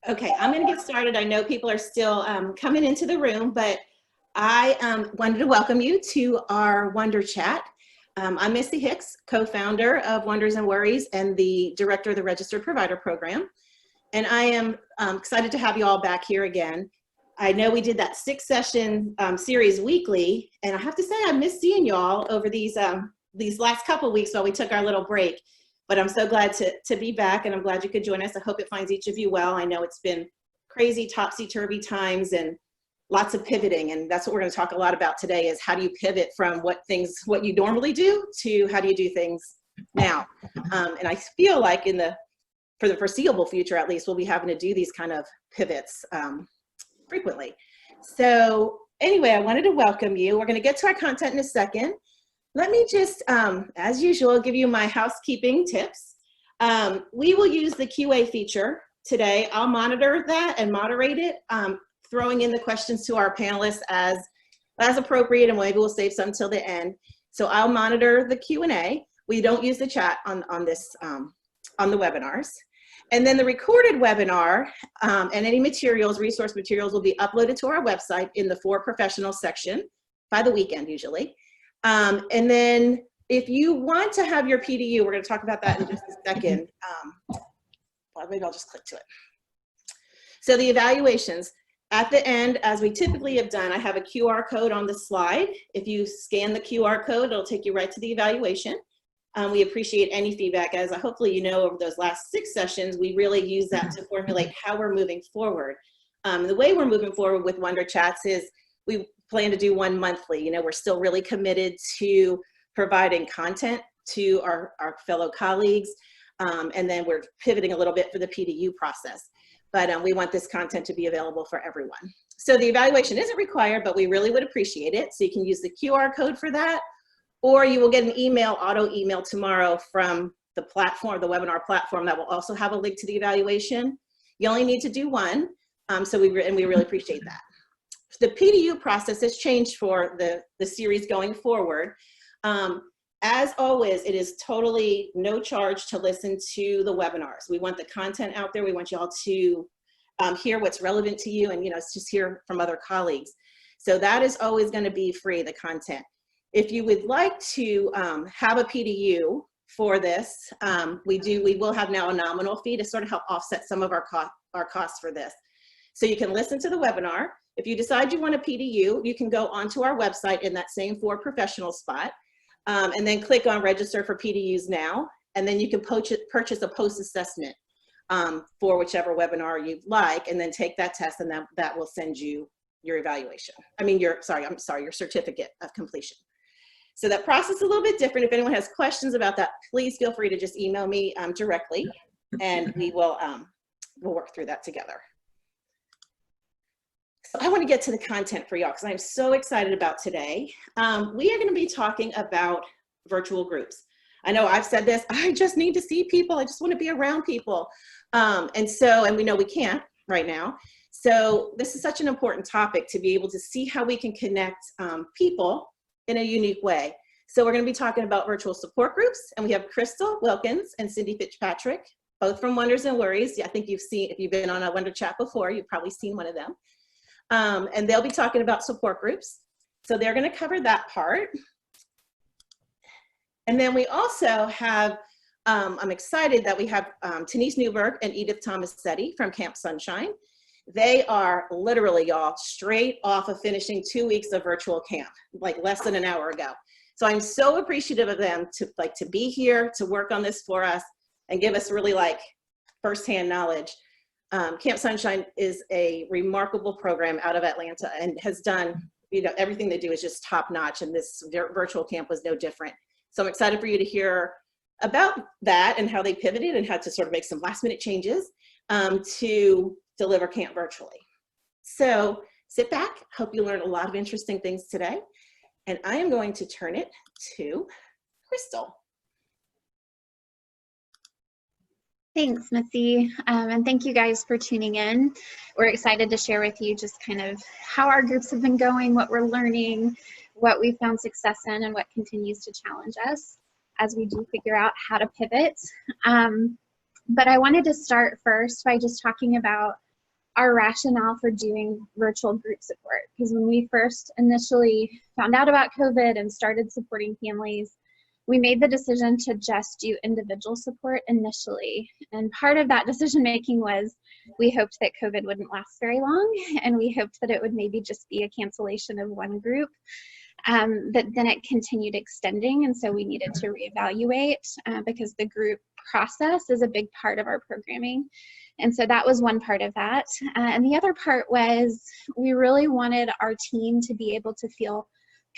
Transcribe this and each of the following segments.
Okay, I'm going to get started. I know people are still coming into the room, but I wanted to welcome you to our WonderChat. I'm Missy Hicks, co-founder of Wonders and Worries and the director of the Registered Provider Program. And I am excited to have you all back here again. I know we did that 6-session series weekly, and I have to say I miss seeing y'all over these last couple weeks while we took our little break. But I'm so glad to be back, and I'm glad you could join us. I hope it finds each of you well. I know it's been crazy, topsy-turvy times and lots of pivoting, and that's what we're going to talk a lot about today is how do you pivot from what you normally do to how do you do things now. And I feel like for the foreseeable future, at least, we'll be having to do these kind of pivots frequently. So anyway, I wanted to welcome you. We're going to get to our content in a second. Let me just, as usual, give you my housekeeping tips. We will use the QA feature today. I'll monitor that and moderate it, throwing in the questions to our panelists as appropriate, and maybe we'll save some till the end. So I'll monitor the Q&A. We don't use the chat on the webinars. And then the recorded webinar and any resource materials will be uploaded to our website in the For Professionals section by the weekend usually. And then if you want to have your PDU, we're going to talk about that in just a second. Well, maybe I'll just click to it. So the evaluations, at the end, as we typically have done, I have a QR code on the slide. If you scan the QR code, it'll take you right to the evaluation. We appreciate any feedback, as hopefully you know over those last 6 sessions, we really use that to formulate how we're moving forward. The way we're moving forward with WonderChats is we plan to do one monthly. You know, we're still really committed to providing content to our fellow colleagues, and then we're pivoting a little bit for the PDU process. But we want this content to be available for everyone. So the evaluation isn't required, but we really would appreciate it. So you can use the QR code for that, or you will get an auto email tomorrow from the platform, the webinar platform, that will also have a link to the evaluation. You only need to do one, and we really appreciate that. The PDU process has changed for the series going forward. As always, it is totally no charge to listen to the webinars. We want the content out there. We want y'all to hear what's relevant to you, and it's just hear from other colleagues. So that is always going to be free, the content. If you would like to have a PDU for this, we will have now a nominal fee to sort of help offset some of our costs for this. So you can listen to the webinar. If you decide you want a PDU, you can go onto our website in that same For Professionals spot, and then click on Register for PDUs Now, and then you can purchase a post-assessment for whichever webinar you'd like, and then take that test, and that will send you your evaluation. Your certificate of completion. So that process is a little bit different. If anyone has questions about that, please feel free to just email me directly, and we'll work through that together. So I want to get to the content for y'all because I'm so excited about today. We are going to be talking about virtual groups. I know I've said this, I just need to see people. I just want to be around people. And we know we can't right now. So this is such an important topic to be able to see how we can connect people in a unique way. So we're going to be talking about virtual support groups, and we have Crystal Wilkins and Cindy Fitzpatrick, both from Wonders and Worries. I think if you've been on a WonderChat before, you've probably seen one of them. And they'll be talking about support groups. So they're going to cover that part. And then we also have, I'm excited that we have Denise Newberg and Edith Tomasetti from Camp Sunshine. They are literally, y'all, straight off of finishing 2 weeks of virtual camp, like less than an hour ago. So I'm so appreciative of them to be here, to work on this for us and give us really firsthand knowledge. Camp Sunshine is a remarkable program out of Atlanta and has done, everything they do is just top notch, and this virtual camp was no different. So I'm excited for you to hear about that and how they pivoted and had to sort of make some last minute changes to deliver camp virtually. So sit back, hope you learned a lot of interesting things today, and I am going to turn it to Crystal. Thanks, Missy, and thank you guys for tuning in. We're excited to share with you just kind of how our groups have been going, what we're learning, what we found success in, and what continues to challenge us as we do figure out how to pivot. But I wanted to start first by just talking about our rationale for doing virtual group support. Because when we first initially found out about COVID and started supporting families, we made the decision to just do individual support initially. And part of that decision making was we hoped that COVID wouldn't last very long, and we hoped that it would maybe just be a cancellation of one group. But then it continued extending, and so we needed to reevaluate because the group process is a big part of our programming. And so that was one part of that. And the other part was we really wanted our team to be able to feel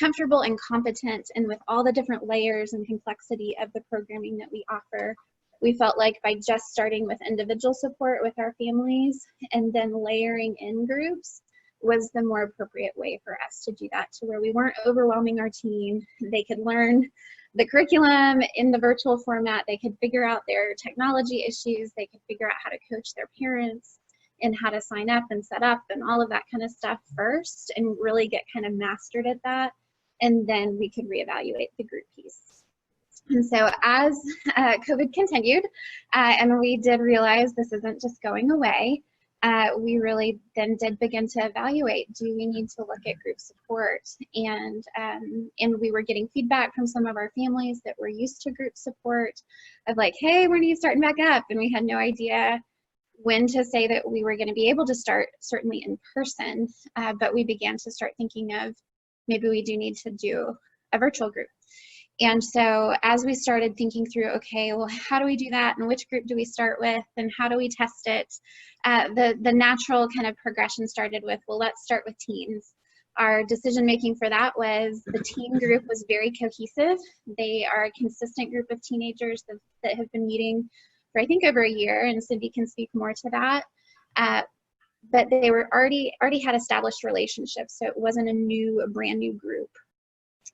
comfortable and competent, and with all the different layers and complexity of the programming that we offer, we felt like by just starting with individual support with our families and then layering in groups was the more appropriate way for us to do that, to where we weren't overwhelming our team. They could learn the curriculum in the virtual format, they could figure out their technology issues, they could figure out how to coach their parents and how to sign up and set up and all of that kind of stuff first, and really get kind of mastered at that. And then we could reevaluate the group piece. And so as COVID continued, and we did realize this isn't just going away, we really then did begin to evaluate, do we need to look at group support? And we were getting feedback from some of our families that were used to group support of like, hey, when are you starting back up? And we had no idea when to say that we were going to be able to start, certainly in person, but we began to start thinking of maybe we do need to do a virtual group. And so as we started thinking through, okay, well, how do we do that? And which group do we start with? And how do we test it? The natural kind of progression started with, well, let's start with teens. Our decision making for that was the teen group was very cohesive. They are a consistent group of teenagers that have been meeting for I think over a year, and Cindy can speak more to that. But they were already had established relationships, so it wasn't a brand new group.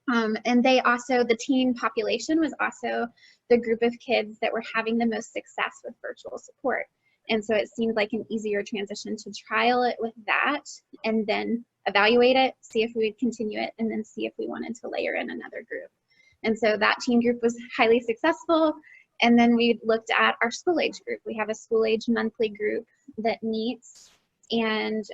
And they also, the teen population was also the group of kids that were having the most success with virtual support. And so it seemed like an easier transition to trial it with that and then evaluate it, see if we would continue it, and then see if we wanted to layer in another group. And so that teen group was highly successful. And then we looked at our school age group. We have a school age monthly group that meets. And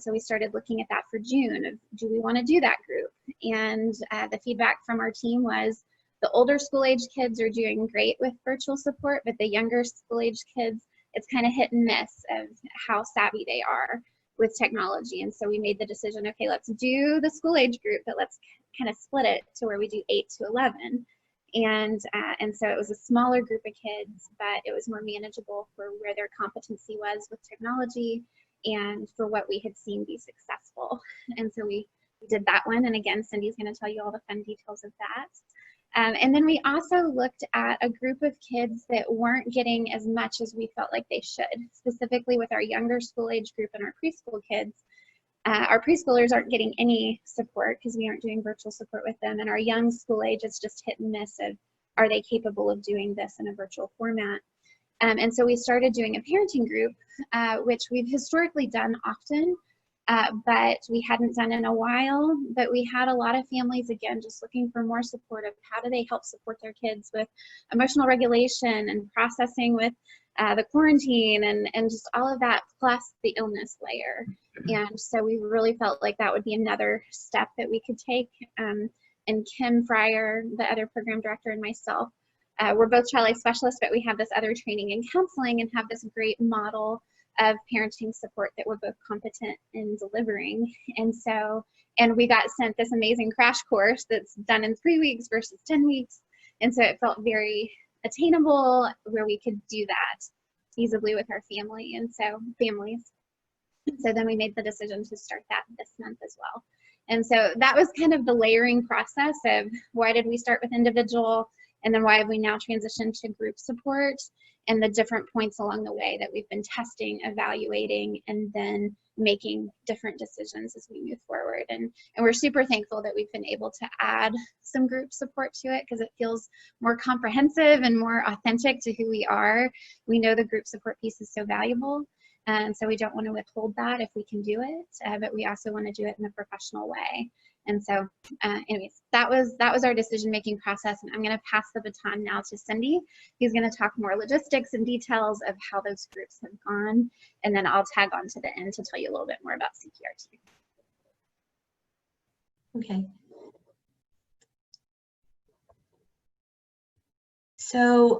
so we started looking at that for June of, do we want to do that group? And the feedback from our team was the older school age kids are doing great with virtual support, but the younger school age kids, it's kind of hit and miss of how savvy they are with technology. And so we made the decision, okay, let's do the school age group, but let's kind of split it to where we do 8 to 11. And so it was a smaller group of kids, but it was more manageable for where their competency was with technology and for what we had seen be successful. And so we did that one. And again, Cindy's going to tell you all the fun details of that. And then we also looked at a group of kids that weren't getting as much as we felt like they should, specifically with our younger school age group and our preschool kids. Our preschoolers aren't getting any support because we aren't doing virtual support with them. And our young school age, it's just hit and miss of, are they capable of doing this in a virtual format? And so we started doing a parenting group, which we've historically done often, but we hadn't done in a while. But we had a lot of families, again, just looking for more support of how do they help support their kids with emotional regulation and processing with the quarantine and just all of that, plus the illness layer. And so we really felt like that would be another step that we could take. And Kim Fryer, the other program director, and myself, we're both child life specialists, but we have this other training in counseling and have this great model of parenting support that we're both competent in delivering. And we got sent this amazing crash course that's done in 3 weeks versus 10 weeks. And so it felt very attainable where we could do that feasibly with our family and so families. And so then we made the decision to start that this month as well. And so that was kind of the layering process of why did we start with individual, and then why have we now transitioned to group support, and the different points along the way that we've been testing, evaluating, and then making different decisions as we move forward. And we're super thankful that we've been able to add some group support to it because it feels more comprehensive and more authentic to who we are. We know the group support piece is so valuable. And so we don't want to withhold that if we can do it, but we also want to do it in a professional way. And so anyways, that was our decision-making process. And I'm going to pass the baton now to Cindy. He's going to talk more logistics and details of how those groups have gone. And then I'll tag on to the end to tell you a little bit more about CPRT. Okay. So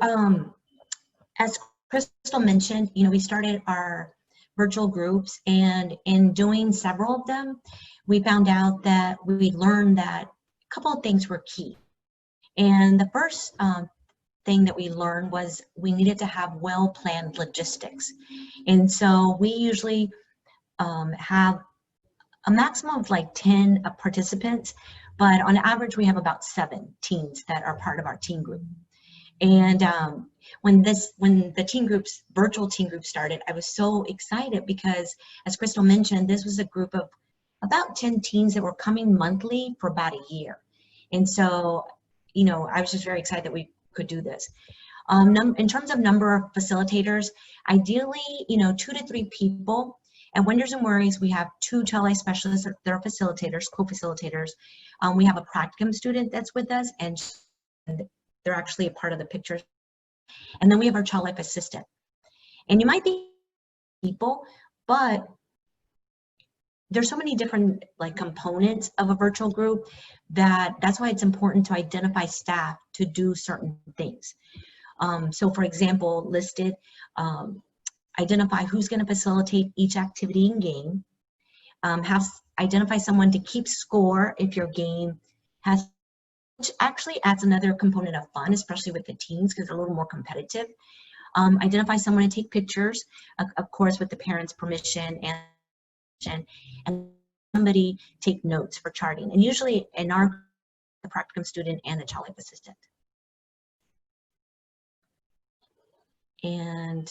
as Crystal mentioned, we started our virtual groups, and in doing several of them, we found out that we learned that a couple of things were key. And the first thing that we learned was we needed to have well-planned logistics. And so we usually have a maximum of like 10 participants, but on average we have about 7 teens that are part of our teen group. And when the virtual teen group started, I was so excited because, as Crystal mentioned, this was a group of about 10 teens that were coming monthly for about a year. And so, I was just very excited that we could do this. In terms of number of facilitators, ideally, 2 to 3 people. At Wonders and Worries, we have 2 child life specialists that are facilitators, co-facilitators. We have a practicum student that's with us, and they're actually a part of the pictures. And then we have our child life assistant. And you might think people, but there's so many different components of a virtual group that's why it's important to identify staff to do certain things. So for example, listed, identify who's going to facilitate each activity and game, identify someone to keep score if your game has, which actually adds another component of fun, especially with the teens because they're a little more competitive. Identify someone to take pictures, of course with the parents' permission, and somebody take notes for charting. And usually in the practicum student and the child life assistant. And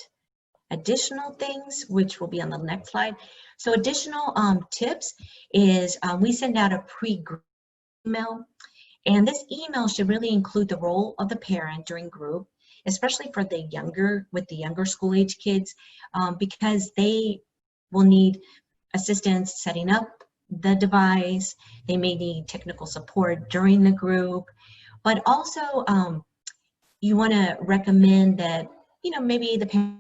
additional things, which will be on the next slide. So additional tips is we send out a pre-group email. And this email should really include the role of the parent during group, especially for the younger school age kids, because they will need assistance setting up the device. They may need technical support during the group, but also you want to recommend that, maybe the parent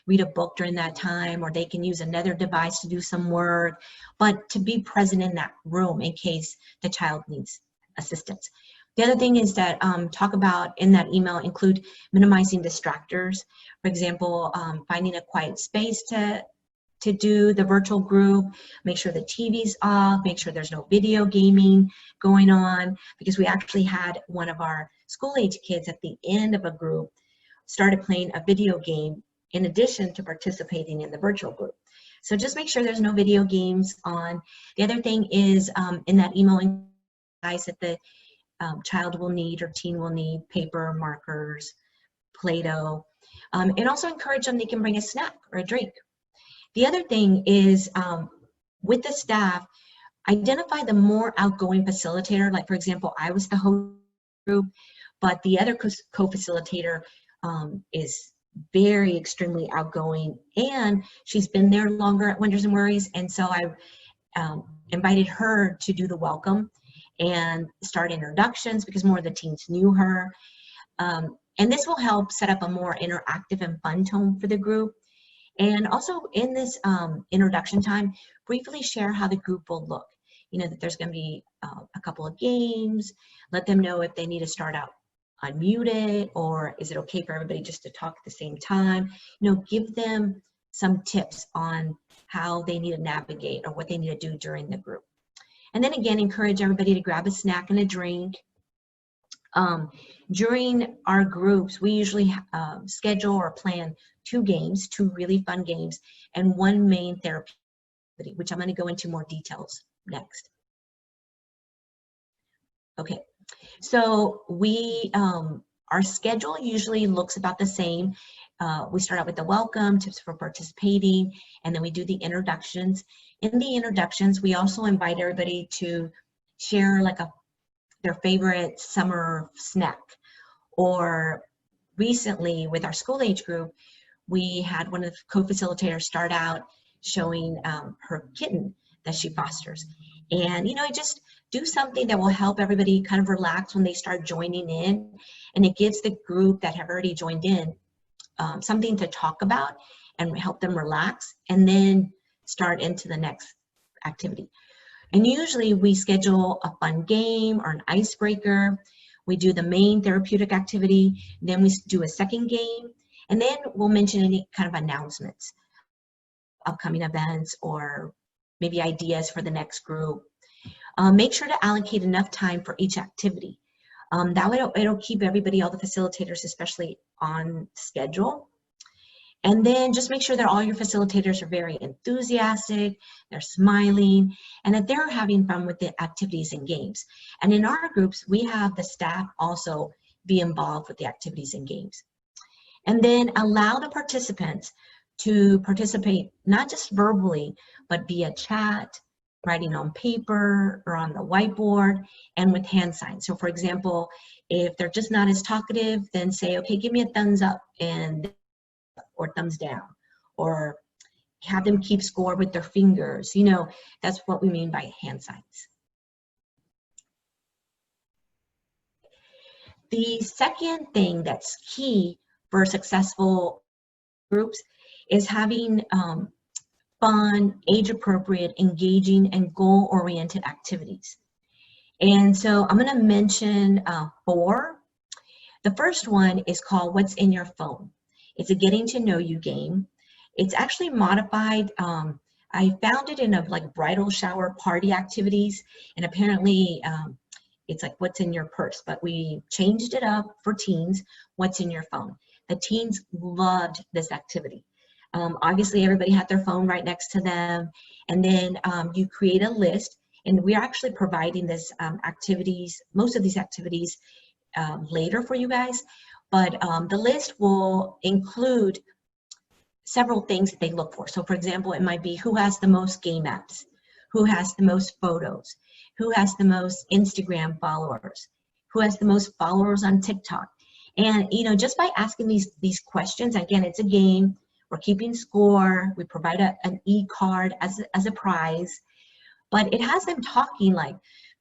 read a book during that time, or they can use another device to do some work, but to be present in that room in case the child needs assistance. The other thing is that talk about in that email, include minimizing distractors. For example, finding a quiet space to do the virtual group, make sure the TV's off, make sure there's no video gaming going on, because we actually had one of our school age kids at the end of a group started playing a video game in addition to participating in the virtual group. So just make sure there's no video games on. The other thing is in that email, guys, that the child will need or teen will need paper, markers, Play-Doh, and also encourage them they can bring a snack or a drink. The other thing is with the staff, identify the more outgoing facilitator. Like for example, I was the host group, but the other co-facilitator is very extremely outgoing, and she's been there longer at Wonders and Worries, and so I invited her to do the welcome and start introductions because more of the teens knew her. And this will help set up a more interactive and fun tone for the group. And also in this introduction time, briefly share how the group will look. That there's going to be a couple of games. Let them know if they need to start out unmuted, or is it okay for everybody just to talk at the same time. Give them some tips on how they need to navigate or what they need to do during the group. And then again, encourage everybody to grab a snack and a drink. During our groups, we usually schedule or plan 2 games, 2 really fun games, and 1 main therapy, which I'm going to go into more details next. Okay, so our schedule usually looks about the same. We start out with the welcome, tips for participating, and then we do the introductions. In the introductions, we also invite everybody to share their favorite summer snack. Or recently with our school age group, we had one of the co-facilitators start out showing her kitten that she fosters. And it just do something that will help everybody kind of relax when they start joining in, and it gives the group that have already joined in something to talk about and help them relax, and then start into the next activity. And usually we schedule a fun game or an icebreaker. We do the main therapeutic activity, then we do a second game, and then we'll mention any kind of announcements, upcoming events, or maybe ideas for the next group. Make sure to allocate enough time for each activity. That way it'll keep everybody, all the facilitators especially, on schedule. And then just make sure that all your facilitators are very enthusiastic, they're smiling, and that they're having fun with the activities and games. And in our groups, we have the staff also be involved with the activities and games. And then allow the participants to participate, not just verbally, but via chat, writing on paper or on the whiteboard, and with hand signs. So for example, if they're just not as talkative, then say, okay, give me a thumbs up or thumbs down, or have them keep score with their fingers. You know, that's what we mean by hand signs. The second thing that's key for successful groups is having fun, age-appropriate, engaging, and goal-oriented activities. And so I'm going to mention 4. The first one is called What's in Your Phone? It's a getting to know you game. It's actually modified. I found it in a like bridal shower party activities, and apparently it's like what's in your purse, but we changed it up for teens. What's in your phone? The teens loved this activity. Obviously everybody had their phone right next to them, and then you create a list, and we're actually providing this activities, most of these activities later for you guys, but the list will include several things that they look for. So for example, it might be who has the most game apps, who has the most photos, who has the most Instagram followers, who has the most followers on TikTok. And you know, just by asking these questions, again, it's a game, we're keeping score, we provide an e-card as a prize, but it has them talking like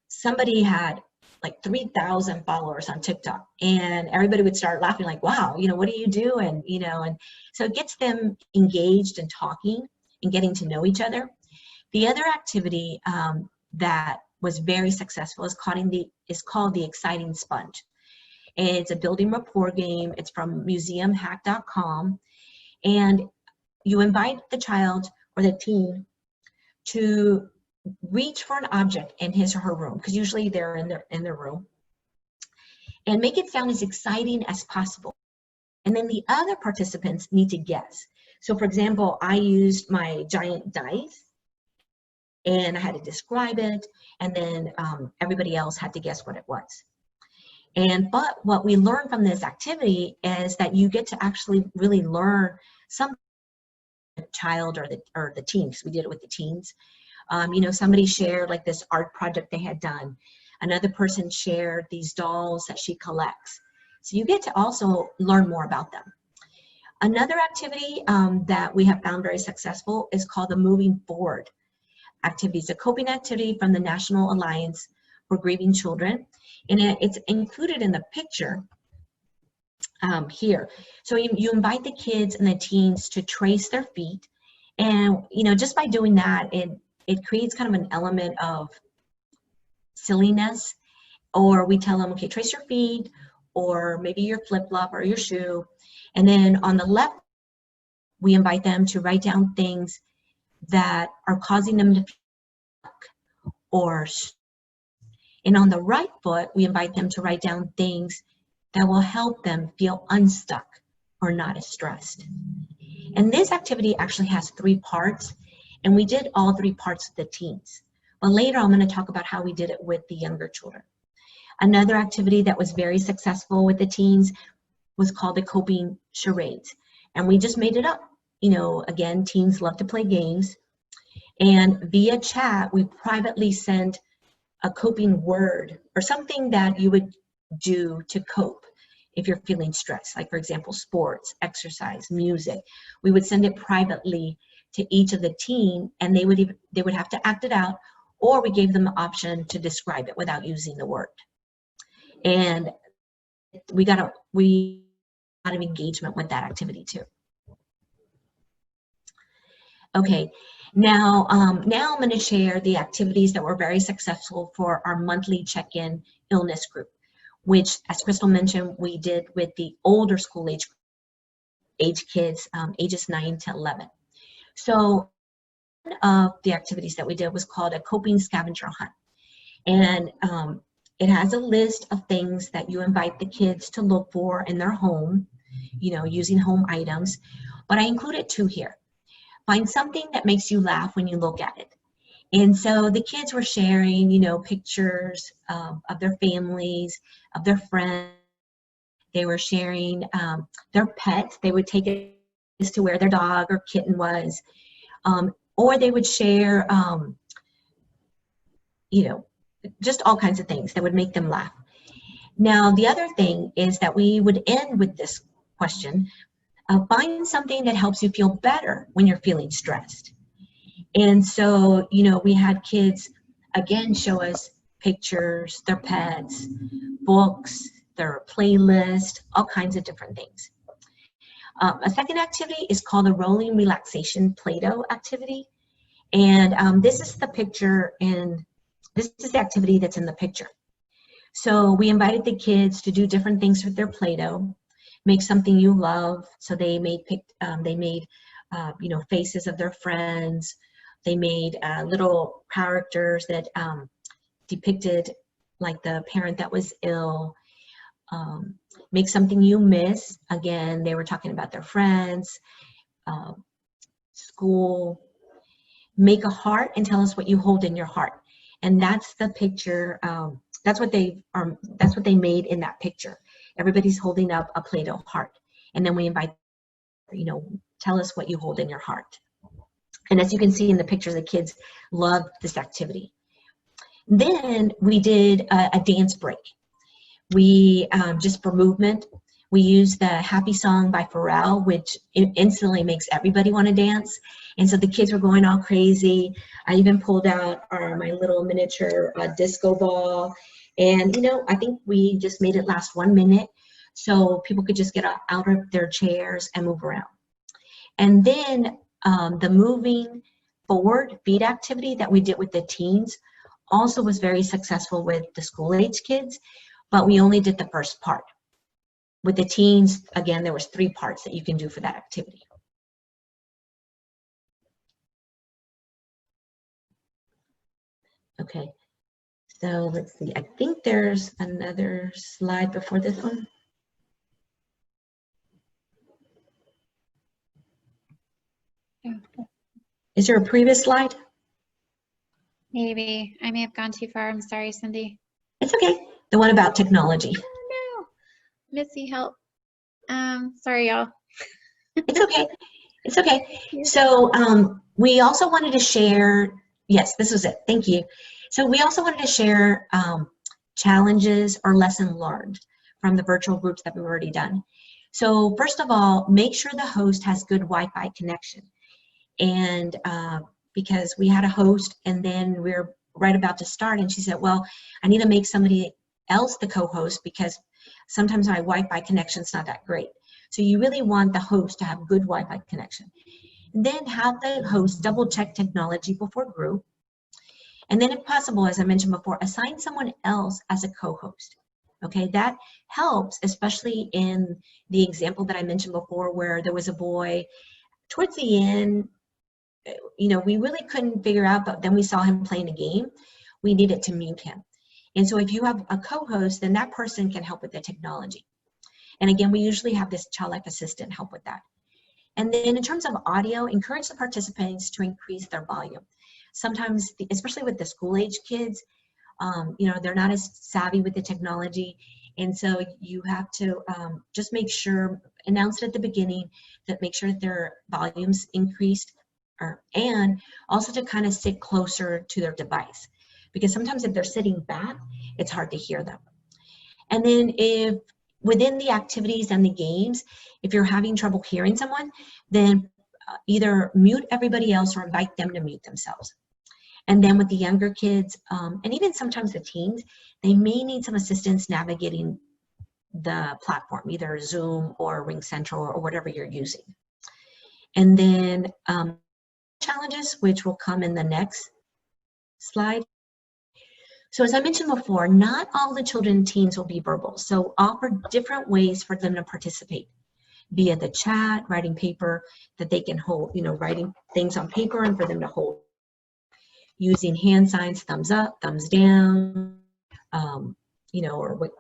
somebody had like 3,000 followers on TikTok, and everybody would start laughing like, wow, you know, what do you do? And, you know, and so it gets them engaged and talking and getting to know each other. The other activity that was very successful is called the Exciting Sponge. It's a building rapport game. It's from museumhack.com, and you invite the child or the teen to reach for an object in his or her room, because usually they're in their room, and make it sound as exciting as possible. And then the other participants need to guess. So for example, I used my giant dice, and I had to describe it, and then everybody else had to guess what it was. But what we learned from this activity is that you get to actually really learn something the child or the teens. We did it with the teens. You know, somebody shared like this art project they had done. Another person shared these dolls that she collects. So you get to also learn more about them. Another activity that we have found very successful is called the Moving Forward activity. It's a coping activity from the National Alliance for Grieving Children, and it's included in the picture here. So you invite the kids and the teens to trace their feet, and you know, just by doing that, it creates kind of an element of silliness. Or we tell them, okay, trace your feet, or maybe your flip-flop or your shoe. And then on the left, we invite them to write down things that are causing them to feel stuck or, and on the right foot, we invite them to write down things that will help them feel unstuck or not as stressed. And this activity actually has 3 parts. And we did all 3 parts with the teens. But later I'm going to talk about how we did it with the younger children. Another activity that was very successful with the teens was called the Coping Charades. And we just made it up. You know, again, teens love to play games. And via chat, we privately send a coping word or something that you would do to cope if you're feeling stressed. Like, for example, sports, exercise, music. We would send it privately to each of the teen, and they would have to act it out, or we gave them the option to describe it without using the word. And we got a lot of engagement with that activity too. Okay, now I'm going to share the activities that were very successful for our monthly check-in illness group, which, as Crystal mentioned, we did with the older school age kids, ages 9 to 11. So one of the activities that we did was called a coping scavenger hunt. And it has a list of things that you invite the kids to look for in their home, you know, using home items. But I included 2 here. Find something that makes you laugh when you look at it. And so the kids were sharing, you know, pictures of their families, of their friends. They were sharing their pets. They would take it to where their dog or kitten was. Or they would share, you know, just all kinds of things that would make them laugh. Now, the other thing is that we would end with this question. Find something that helps you feel better when you're feeling stressed. And so, you know, we had kids, again, show us pictures, their pets, books, their playlist, all kinds of different things. A second activity is called a rolling relaxation Play-Doh activity. And this is the picture, and this is the activity that's in the picture. So we invited the kids to do different things with their Play-Doh. Make something you love. So they made you know, faces of their friends. They made little characters that depicted like the parent that was ill. Make something you miss. Again, they were talking about their friends, school. Make a heart and tell us what you hold in your heart. And that's the picture. That's what they made in that picture. Everybody's holding up a Play-Doh heart. And then we invite, you know, tell us what you hold in your heart. And as you can see in the picture, the kids loved this activity. Then we did a dance break. We, just for movement, we used the Happy Song by Pharrell, which instantly makes everybody want to dance. And so the kids were going all crazy. I even pulled out my little miniature disco ball. And, you know, I think we just made it last 1 minute so people could just get out of their chairs and move around. And then the moving forward beat activity that we did with the teens also was very successful with the school age kids, but we only did the first part. With the teens, again, there was 3 parts that you can do for that activity. Okay, so let's see. I think there's another slide before this one. Is there a previous slide? Maybe. I may have gone too far. I'm sorry, Cindy. It's okay. The one about technology. Oh, no. Missy, help. Sorry, y'all. It's okay. It's okay. So we also wanted to share, yes, this was it. Thank you. So we also wanted to share challenges or lesson learned from the virtual groups that we've already done. So first of all, make sure the host has good Wi-Fi connection. And because we had a host and then we were right about to start and she said, well, I need to make somebody else the co-host because sometimes my Wi-Fi connection is not that great. So you really want the host to have good Wi-Fi connection. And then have the host double check technology before group. And then if possible, as I mentioned before, assign someone else as a co-host. Okay, that helps, especially in the example that I mentioned before where there was a boy towards the end, you know, we really couldn't figure out, but then we saw him playing a game. We needed to mute him. And so if you have a co-host, then that person can help with the technology. And again, we usually have this child life assistant help with that. And then in terms of audio, encourage the participants to increase their volume. Sometimes, especially with the school age kids, you know, they're not as savvy with the technology. And so you have to just make sure, announce it at the beginning, that make sure that their volume's increased, and also to kind of sit closer to their device. Because sometimes if they're sitting back, it's hard to hear them. And then if within the activities and the games, if you're having trouble hearing someone, then either mute everybody else or invite them to mute themselves. And then with the younger kids, and even sometimes the teens, they may need some assistance navigating the platform, either Zoom or Ring Central or whatever you're using. And then challenges, which will come in the next slide. So as I mentioned before, not all the children and teens will be verbal. So offer different ways for them to participate via the chat, writing paper that they can hold, writing things on paper and for them to hold. Using hand signs, thumbs up, thumbs down, or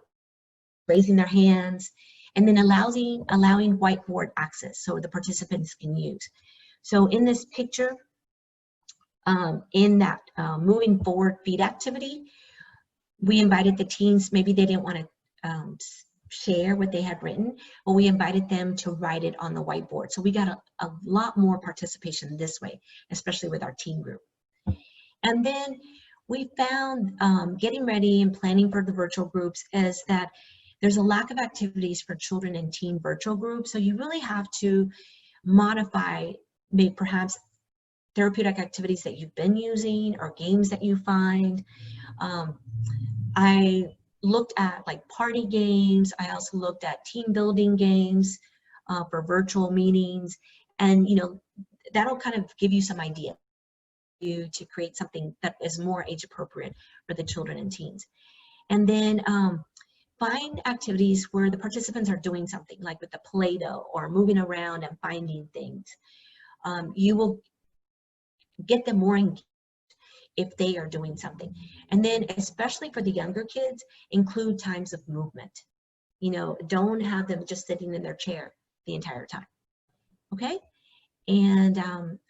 raising their hands, and then allowing whiteboard access so the participants can use. So in this picture, in that moving forward feed activity, we invited the teens, maybe they didn't want to share what they had written, but we invited them to write it on the whiteboard. So we got a lot more participation this way, especially with our teen group. And then we found getting ready and planning for the virtual groups is that there's a lack of activities for children and teen virtual groups. So you really have to modify maybe perhaps therapeutic activities that you've been using or games that you find. I looked at like party games. I also looked at team building games for virtual meetings. And that'll kind of give you some idea to create something that is more age appropriate for the children and teens. And then find activities where the participants are doing something, like with the Play-Doh or moving around and finding things. You will get them more engaged if they are doing something. And then especially for the younger kids, include times of movement. Don't have them just sitting in their chair the entire time. Okay? And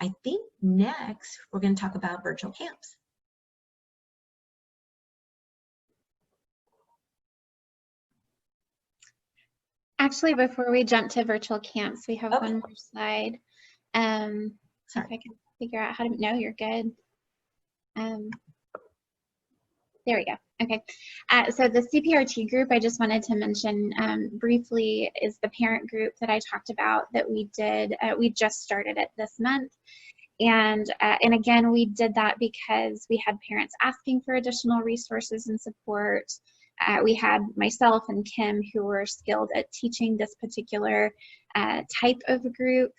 I think next we're going to talk about virtual camps. Actually, before we jump to virtual camps, we have Okay. one more slide. Sorry. If I can figure out how to, no, you're good. There we go. Okay. So the CPRT group, I just wanted to mention briefly, is the parent group that I talked about that we did. We just started it this month. And again, we did that because we had parents asking for additional resources and support. We had myself and Kim, who were skilled at teaching this particular type of group.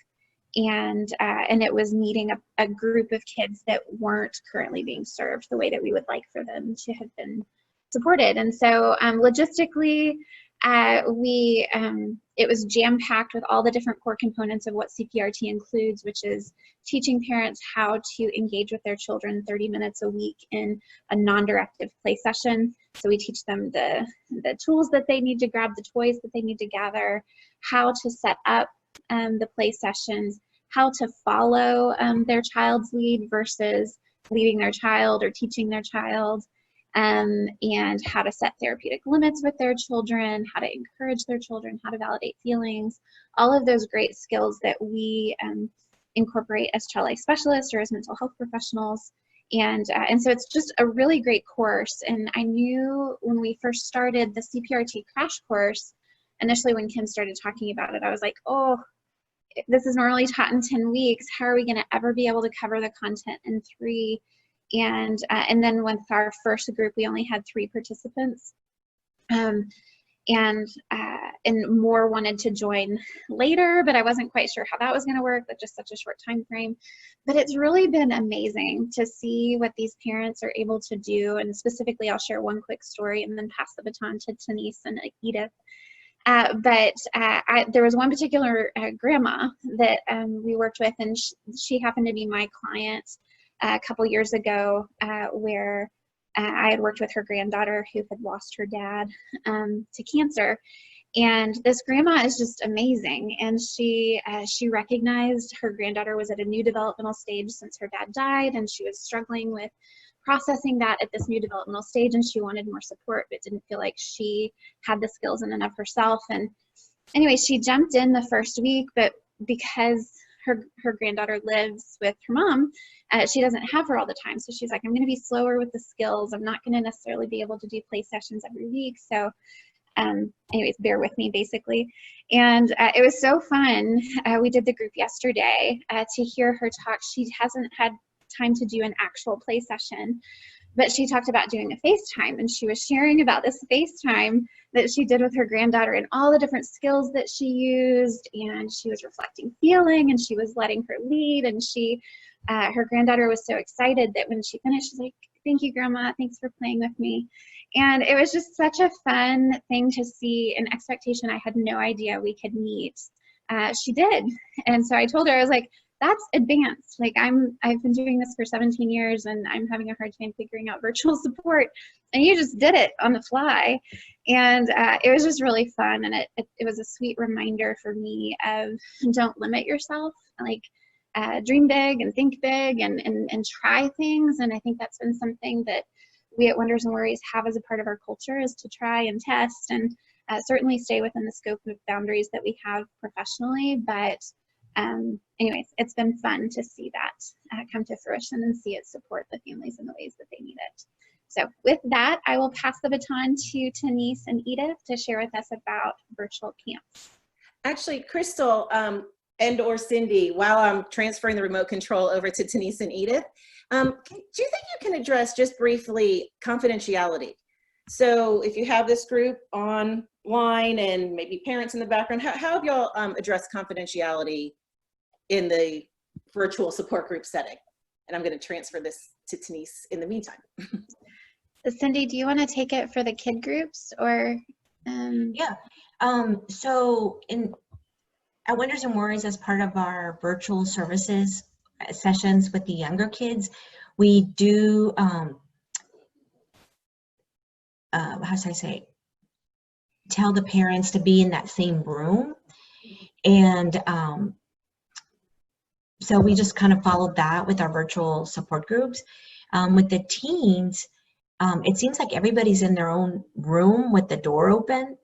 And it was meeting a group of kids that weren't currently being served the way that we would like for them to have been supported. And so logistically, it was jam-packed with all the different core components of what CPRT includes, which is teaching parents how to engage with their children 30 minutes a week in a non-directive play session. So we teach them the tools that they need to grab, the toys that they need to gather, how to set up the play sessions, how to follow their child's lead versus leading their child or teaching their child, and how to set therapeutic limits with their children, how to encourage their children, how to validate feelings, all of those great skills that we incorporate as child life specialists or as mental health professionals. And so it's just a really great course. And I knew when we first started the CPRT crash course, initially when Kim started talking about it, I was like, oh, this is normally taught in 10 weeks. How are we going to ever be able to cover the content in 3? And then with our first group, we only had 3 participants. And more wanted to join later, but I wasn't quite sure how that was going to work with just such a short time frame. But it's really been amazing to see what these parents are able to do. And specifically, I'll share one quick story and then pass the baton to Denise and Edith. There was one particular grandma that we worked with, and she happened to be my client a couple years ago, where I had worked with her granddaughter who had lost her dad to cancer. And this grandma is just amazing. And she recognized her granddaughter was at a new developmental stage since her dad died, and she was struggling with processing that at this new developmental stage, and she wanted more support, but didn't feel like she had the skills in and of herself. And anyway, she jumped in the first week, but because her granddaughter lives with her mom, she doesn't have her all the time. So she's like, I'm going to be slower with the skills. I'm not going to necessarily be able to do play sessions every week. So anyways, bear with me basically. And it was so fun. We did the group yesterday to hear her talk. She hasn't had time to do an actual play session. But she talked about doing a FaceTime, and she was sharing about this FaceTime that she did with her granddaughter and all the different skills that she used. And she was reflecting feeling, and she was letting her lead. And her granddaughter was so excited that when she finished, she's like, "Thank you, Grandma. Thanks for playing with me." And it was just such a fun thing to see, an expectation I had no idea we could meet. She did. And so I told her, I was like, that's advanced. Like I've been doing this for 17 years and I'm having a hard time figuring out virtual support. And you just did it on the fly. And it was just really fun. And it was a sweet reminder for me of don't limit yourself. Like dream big and think big and try things. And I think that's been something that we at Wonders and Worries have as a part of our culture, is to try and test and certainly stay within the scope of boundaries that we have professionally. But anyways, it's been fun to see that come to fruition and see it support the families in the ways that they need it. So with that, I will pass the baton to Denise and Edith to share with us about virtual camps. Actually, Crystal and or Cindy, while I'm transferring the remote control over to Denise and Edith, do you think you can address just briefly confidentiality? So if you have this group online and maybe parents in the background, how have y'all addressed confidentiality in the virtual support group setting? And I'm going to transfer this to Denise in the meantime. Cindy, do you want to take it for the kid groups or? Yeah. So at Wonders and Worries, as part of our virtual services sessions with the younger kids, we do, how should I say, tell the parents to be in that same room. And so we just kind of followed that with our virtual support groups. With the teens, it seems like everybody's in their own room with the door open.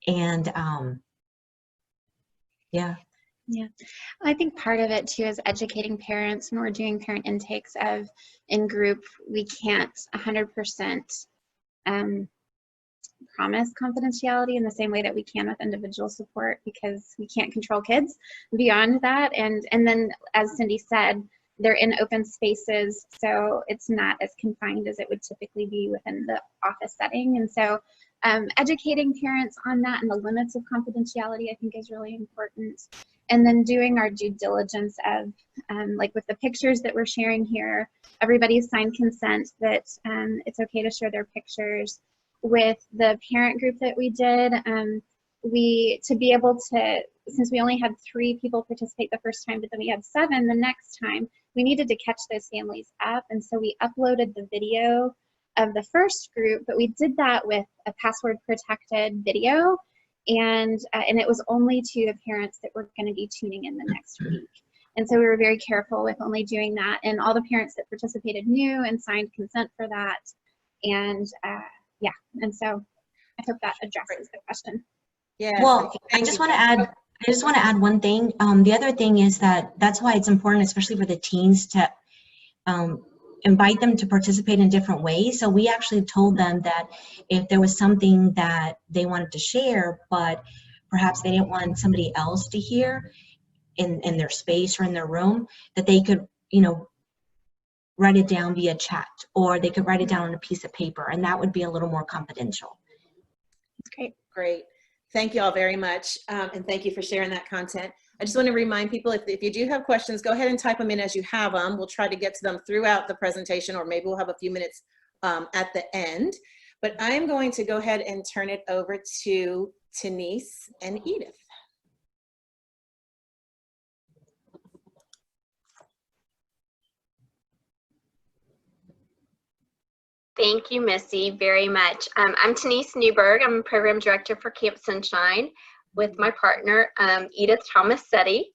And yeah. Yeah, I think part of it too is educating parents. When we're doing parent intakes of in group, we can't 100% promise confidentiality in the same way that we can with individual support, because we can't control kids beyond that. And then, as Cindy said, they're in open spaces, so it's not as confined as it would typically be within the office setting. And so educating parents on that and the limits of confidentiality, I think, is really important. And then doing our due diligence of, like with the pictures that we're sharing here, everybody's signed consent that it's okay to share their pictures. With the parent group that we did, to be able to, since we only had 3 people participate the first time, but then we had 7 the next time, we needed to catch those families up. And so we uploaded the video of the first group, but we did that with a password protected video. And it was only to the parents that were going to be tuning in the next week. And so we were very careful with only doing that. And all the parents that participated knew and signed consent for that. And yeah, and so I hope that addresses the question. Yeah. Well, I just want to add one thing. The other thing is that's why it's important, especially for the teens, to invite them to participate in different ways. So we actually told them that if there was something that they wanted to share, but perhaps they didn't want somebody else to hear in their space or in their room, that they could, write it down via chat, or they could write it down on a piece of paper, and that would be a little more confidential. That's great. Great. Thank you all very much. And thank you for sharing that content. I just want to remind people, if you do have questions, go ahead and type them in as you have them. We'll try to get to them throughout the presentation, or maybe we'll have a few minutes at the end. But I'm going to go ahead and turn it over to Denise and Edith. Thank you, Missy, very much. I'm Denise Newberg. I'm a program director for Camp Sunshine with my partner, Edith Thomas-Setti.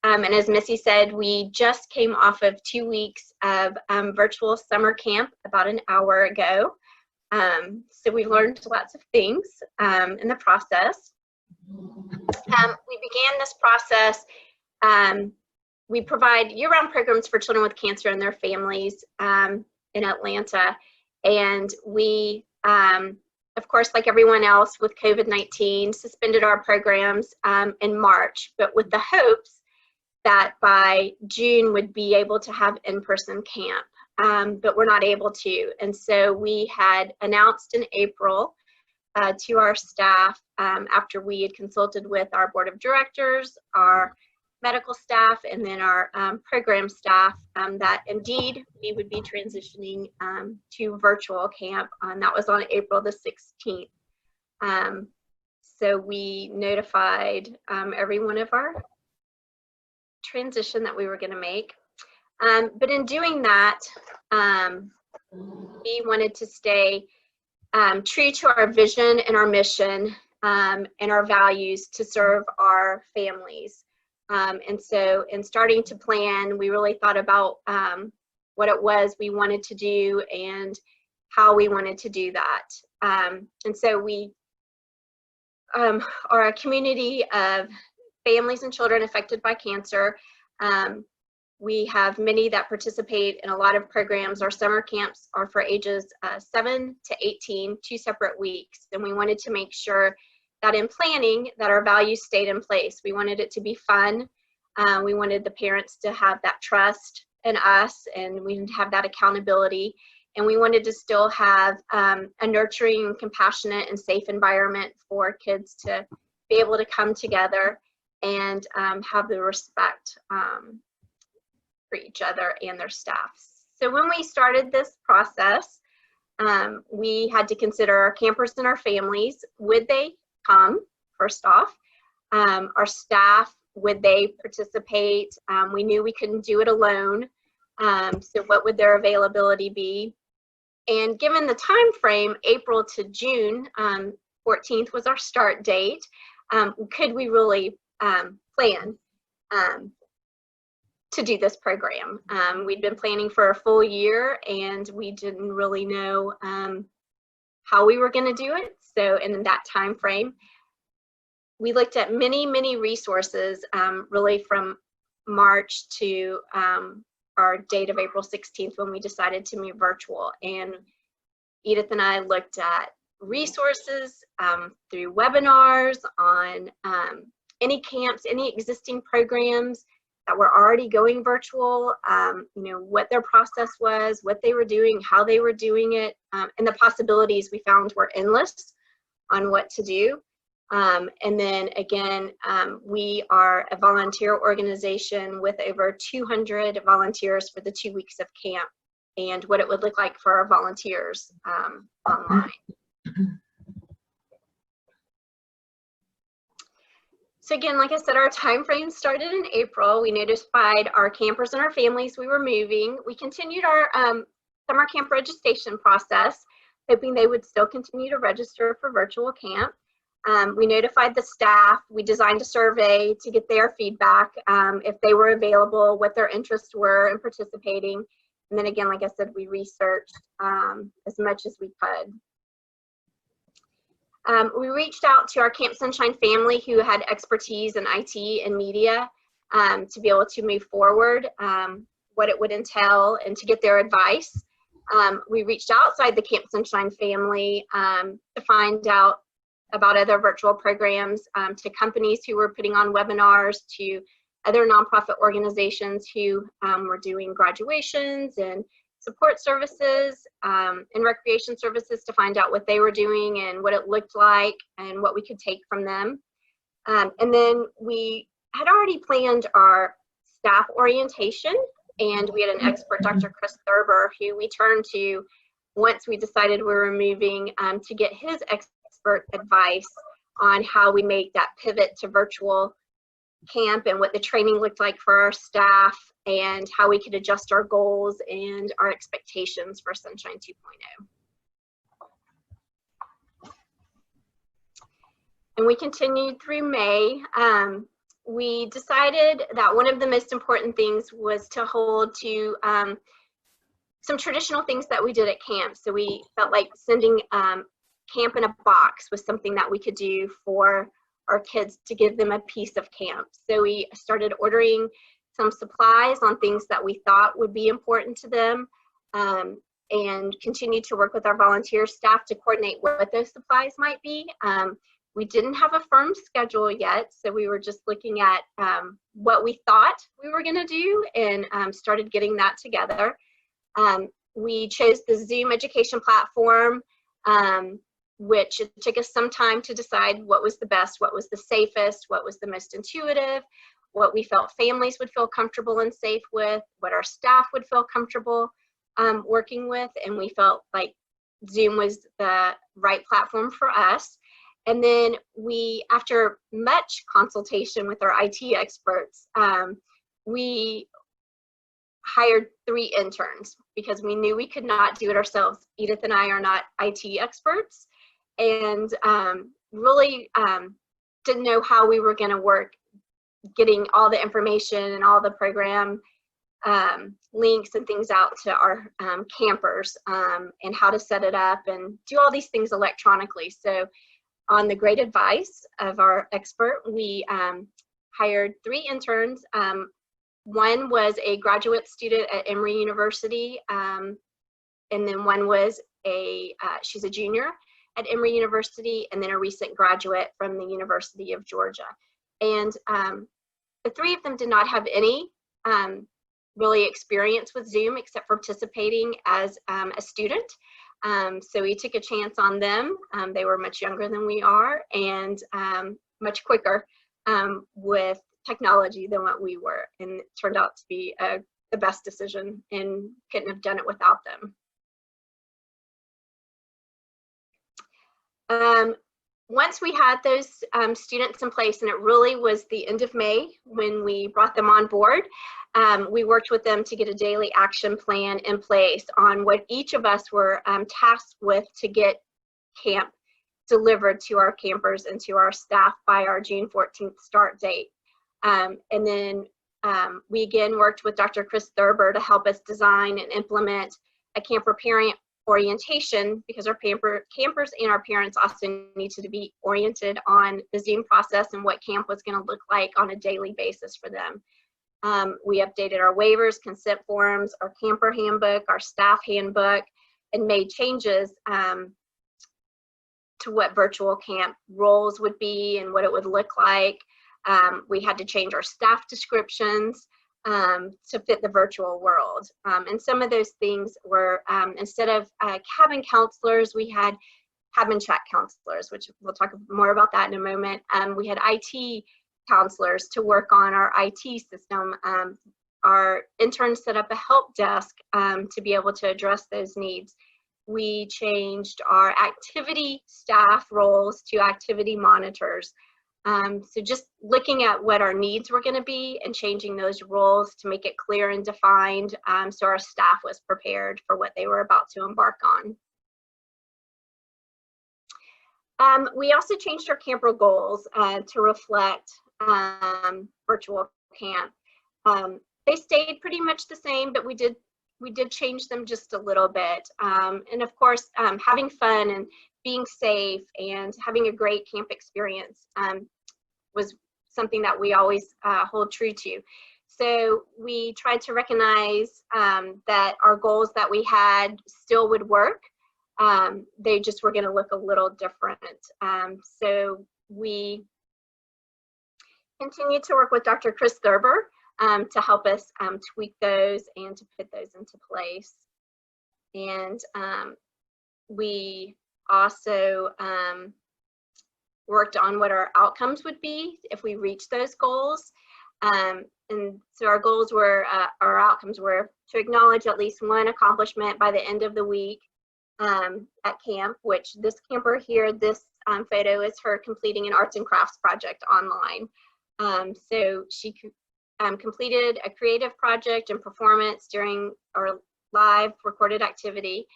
And as Missy said, we just came off of 2 weeks of virtual summer camp about an hour ago. So we learned lots of things in the process. We began this process. We provide year-round programs for children with cancer and their families in Atlanta. And we, of course, like everyone else with COVID-19, suspended our programs in March, but with the hopes that by June would be able to have in-person camp, but we're not able to. And so we had announced in April to our staff, after we had consulted with our board of directors, our medical staff, and then our program staff, that indeed we would be transitioning to virtual camp. That was on April the 16th. So we notified everyone of our transition that we were going to make. But in doing that, we wanted to stay true to our vision and our mission and our values to serve our families. And so in starting to plan, we really thought about what it was we wanted to do and how we wanted to do that. And so we are a community of families and children affected by cancer. We have many that participate in a lot of programs. Our summer camps are for ages 7 to 18, 2 separate weeks. And we wanted to make sure that in planning that our values stayed in place. We wanted it to be fun. We wanted the parents to have that trust in us, and we didn't have that accountability. And we wanted to still have a nurturing, compassionate, and safe environment for kids to be able to come together and have the respect for each other and their staffs. So when we started this process, we had to consider our campers and our families. Would they come, first off? Our staff, would they participate? We knew we couldn't do it alone. So what would their availability be? And given the time frame, April to June 14th was our start date, could we really plan to do this program? We'd been planning for a full year, and we didn't really know how we were going to do it. So in that time frame, we looked at many resources, really from March to our date of April 16th when we decided to move virtual. And Edith and I looked at resources through webinars on any camps, any existing programs that were already going virtual, what their process was, what they were doing, how they were doing it, and the possibilities we found were endless on what to do. And then again, we are a volunteer organization with over 200 volunteers for the 2 weeks of camp, and what it would look like for our volunteers online. So again, like I said, our time frame started in April. We notified our campers and our families we were moving. We continued our summer camp registration process, hoping they would still continue to register for virtual camp. We notified the staff. We designed a survey to get their feedback, if they were available, what their interests were in participating. And then again, like I said, we researched as much as we could. We reached out to our Camp Sunshine family who had expertise in IT and media to be able to move forward, what it would entail, and to get their advice. We reached outside the Camp Sunshine family to find out about other virtual programs, to companies who were putting on webinars, to other nonprofit organizations who were doing graduations and support services and recreation services, to find out what they were doing and what it looked like and what we could take from them. And then we had already planned our staff orientation, and we had an expert, Dr. Chris Thurber, who we turned to once we decided we were moving, to get his expert advice on how we make that pivot to virtual camp and what the training looked like for our staff and how we could adjust our goals and our expectations for Sunshine 2.0. And we continued through May. We decided that one of the most important things was to hold to some traditional things that we did at camp. So we felt like sending camp in a box was something that we could do for our kids to give them a piece of camp. So we started ordering some supplies on things that we thought would be important to them, and continued to work with our volunteer staff to coordinate what those supplies might be. We didn't have a firm schedule yet, so we were just looking at what we thought we were going to do, and started getting that together. We chose the Zoom education platform, which it took us some time to decide what was the best, what was the safest, what was the most intuitive, what we felt families would feel comfortable and safe with, what our staff would feel comfortable working with, and we felt like Zoom was the right platform for us. And then we, after much consultation with our IT experts, we hired 3 interns because we knew we could not do it ourselves. Edith and I are not IT experts, and really didn't know how we were going to work getting all the information and all the program links and things out to our campers, and how to set it up and do all these things electronically. So on the great advice of our expert, we hired 3 interns. One was a graduate student at Emory University, and then one was she's a junior at Emory University, and then a recent graduate from the University of Georgia. And the 3 of them did not have any really experience with Zoom except for participating as a student. So we took a chance on them. They were much younger than we are, and much quicker with technology than what we were, and it turned out to be the best decision, and couldn't have done it without them. Once we had those students in place, and it really was the end of May when we brought them on board, we worked with them to get a daily action plan in place on what each of us were tasked with to get camp delivered to our campers and to our staff by our June 14th start date. And then we again worked with Dr. Chris Thurber to help us design and implement a camper parent orientation, because our campers and our parents also needed to be oriented on the Zoom process and what camp was going to look like on a daily basis for them. We updated our waivers, consent forms, our camper handbook, our staff handbook, and made changes to what virtual camp roles would be and what it would look like. We had to change our staff descriptions to fit the virtual world. And some of those things were, instead of cabin counselors, we had cabin chat counselors, which we'll talk more about that in a moment. We had IT counselors to work on our IT system. Our interns set up a help desk to be able to address those needs. We changed our activity staff roles to activity monitors. So just looking at what our needs were going to be and changing those roles to make it clear and defined, so our staff was prepared for what they were about to embark on. We also changed our camper goals to reflect virtual camp. They stayed pretty much the same, but we did change them just a little bit. And of course, having fun and being safe and having a great camp experience was something that we always hold true to. So we tried to recognize that our goals that we had still would work. They just were going to look a little different. So we continued to work with Dr. Chris Thurber to help us tweak those and to put those into place. And we also worked on what our outcomes would be if we reached those goals. And so our goals were, our outcomes were to acknowledge at least one accomplishment by the end of the week at camp, which this camper here, this photo is her completing an arts and crafts project online. So she completed a creative project and performance during our live recorded activity.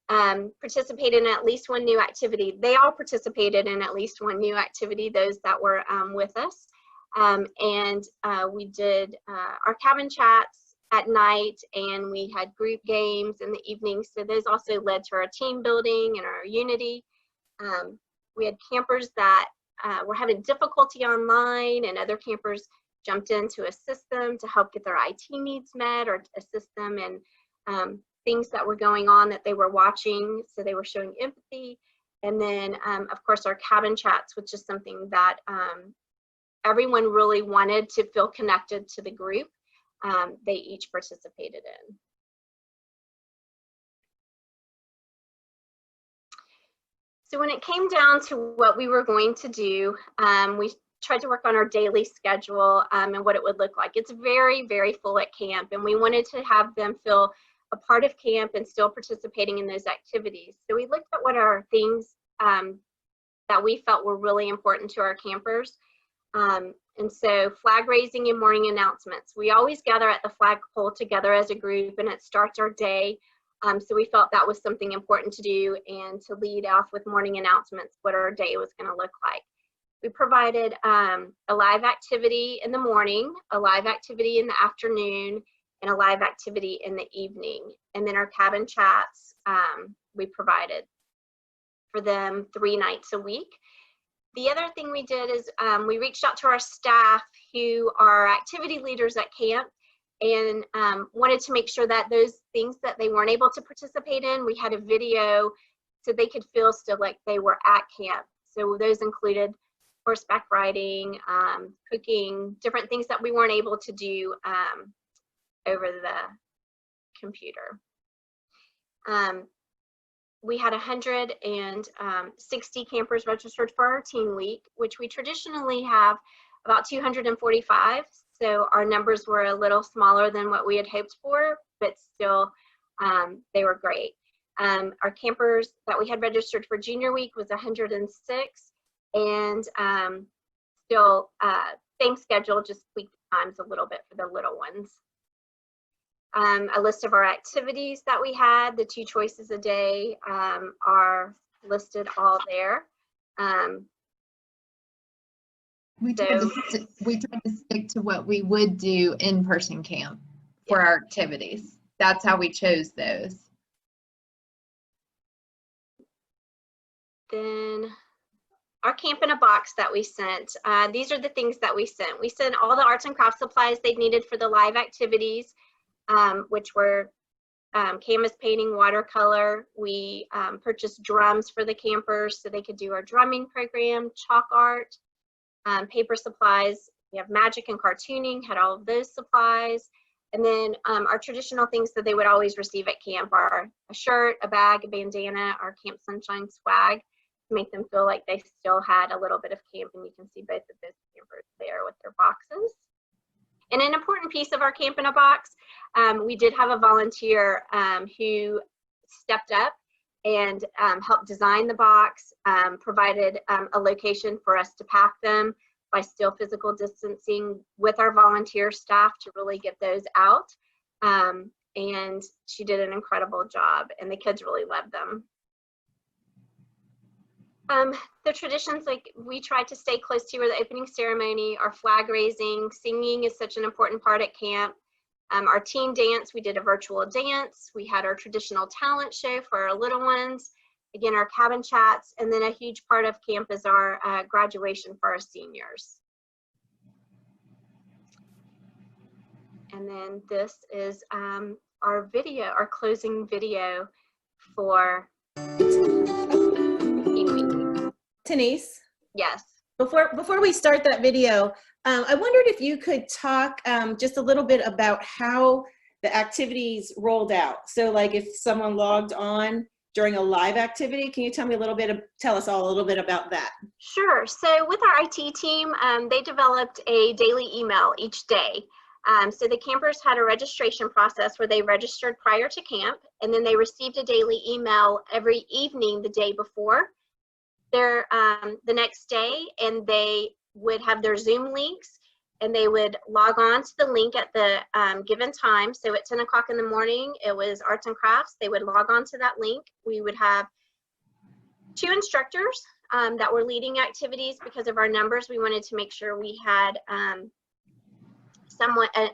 Participated in at least one new activity. They all participated in at least one new activity, those that were with us. And we did our cabin chats at night, and we had group games in the evening. So those also led to our team building and our unity. We had campers that were having difficulty online, and other campers jumped in to assist them to help get their IT needs met or assist them in things that were going on that they were watching. So they were showing empathy. And then, of course, our cabin chats, which is something that everyone really wanted to feel connected to the group. They each participated in. So when it came down to what we were going to do, we tried to work on our daily schedule and what it would look like. It's very, very full at camp, and we wanted to have them feel a part of camp and still participating in those activities. So we looked at what are things that we felt were really important to our campers. And so flag raising and morning announcements. We always gather at the flagpole together as a group, and it starts our day. So we felt that was something important to do, and to lead off with morning announcements, what our day was going to look like. We provided a live activity in the morning, a live activity in the afternoon, and a live activity in the evening. And then our cabin chats, we provided for them 3 nights a week. The other thing we did is we reached out to our staff who are activity leaders at camp, and wanted to make sure that those things that they weren't able to participate in, we had a video so they could feel still like they were at camp. So those included horseback riding, cooking, different things that we weren't able to do over the computer. We had 160 campers registered for our teen week, which we traditionally have about 245. So our numbers were a little smaller than what we had hoped for, but still they were great. Our campers that we had registered for junior week was 106, and still same schedule, just tweaked the times a little bit for the little ones. A list of our activities that we had, the 2 choices a day are listed all there. We tried to stick to what we would do in person camp for our activities. That's how we chose those. Then our camp in a box that we sent. These are the things that we sent. We sent all the arts and crafts supplies they needed for the live activities, which were canvas painting, watercolor. We purchased drums for the campers so they could do our drumming program, chalk art, paper supplies. We have magic and cartooning, had all of those supplies. And then our traditional things that they would always receive at camp are a shirt, a bag, a bandana, our Camp Sunshine swag, to make them feel like they still had a little bit of camp. And you can see both of those campers there with their boxes. And an important piece of our camp in a box, we did have a volunteer who stepped up and helped design the box, provided a location for us to pack them by still physical distancing with our volunteer staff to really get those out. And she did an incredible job, and the kids really loved them. The traditions, like we tried to stay close to, were the opening ceremony, our flag raising, singing is such an important part at camp. Our teen dance, we did a virtual dance. We had our traditional talent show for our little ones. Again, our cabin chats, and then a huge part of camp is our graduation for our seniors. And then this is our video, our closing video for Denise? Yes. Before we start that video, I wondered if you could talk just a little bit about how the activities rolled out. So like if someone logged on during a live activity, can you tell us all a little bit about that? Sure. So with our IT team, they developed a daily email each day. So the campers had a registration process where they registered prior to camp, and then they received a daily email every evening the day before the next day, and they would have their Zoom links, and they would log on to the link at the given time. So at 10 o'clock in the morning, it was arts and crafts. They would log on to that link. We would have 2 instructors that were leading activities. Because of our numbers, we wanted to make sure we had